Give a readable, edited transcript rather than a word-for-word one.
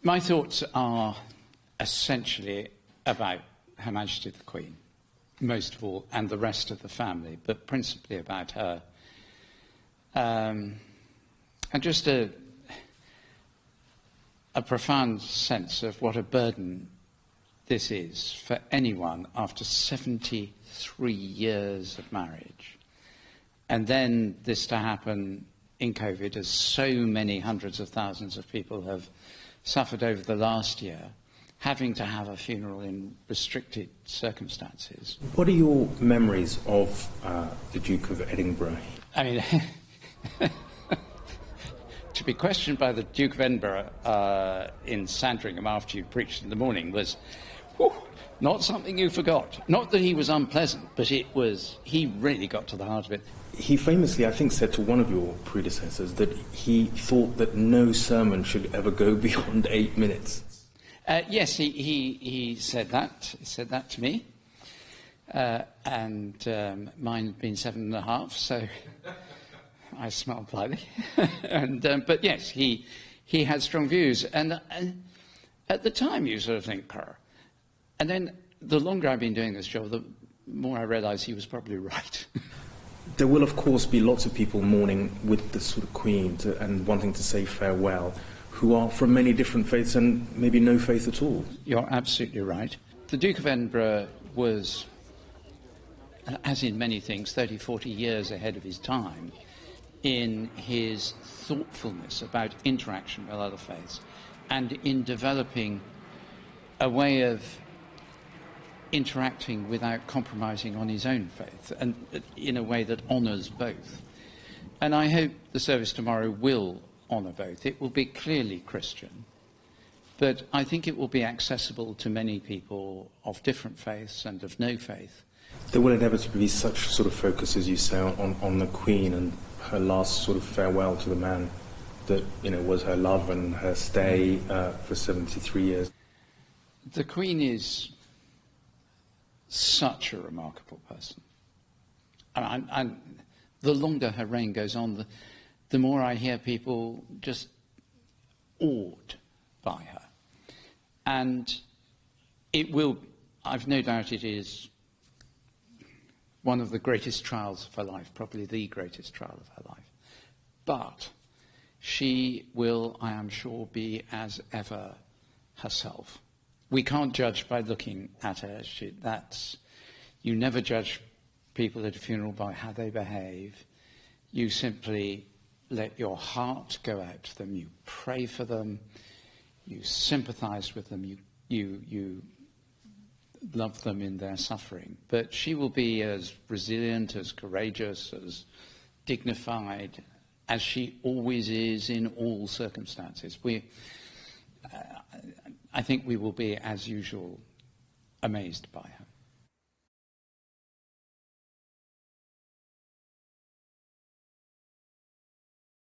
My thoughts are essentially about Her Majesty the Queen, most of all, and the rest of the family, but principally about her. And just a profound sense of what a burden this is for anyone after 73 years of marriage. And then this to happen in COVID, as so many hundreds of thousands of people have suffered over the last year, having to have a funeral in restricted circumstances. What are your memories of the Duke of Edinburgh? I mean, to be questioned by the Duke of Edinburgh in Sandringham after you preached in the morning was not something you forgot. Not that he was unpleasant, but he really got to the heart of it. He famously, I think, said to one of your predecessors that he thought that no sermon should ever go beyond 8 minutes. Yes, he said that. He said that to me. And mine had been 7.5, so I smiled politely. But yes, he had strong views. And at the time, you sort of think, and then the longer I've been doing this job, the more I realise he was probably right. There will, of course, be lots of people mourning with the sort of Queen and wanting to say farewell, who are from many different faiths and maybe no faith at all. You're absolutely right. The Duke of Edinburgh was, as in many things, 30, 40 years ahead of his time in his thoughtfulness about interaction with other faiths and in developing a way of interacting without compromising on his own faith, and in a way that honours both. And I hope the service tomorrow will honour both. It will be clearly Christian, but I think it will be accessible to many people of different faiths and of no faith. There will inevitably be such sort of focus, as you say, on the Queen and her last sort of farewell to the man that, you know, was her love and her stay for 73 years. The Queen is such a remarkable person. And the longer her reign goes on, the more I hear people just awed by her. And it will, I've no doubt it is one of the greatest trials of her life, probably the greatest trial of her life. But she will, I am sure, be as ever herself. We can't judge by looking at her. You never judge people at a funeral by how they behave. You simply let your heart go out to them. You pray for them. You sympathise with them. You love them in their suffering. But she will be as resilient, as courageous, as dignified as she always is in all circumstances. I think we will be, as usual, amazed by her.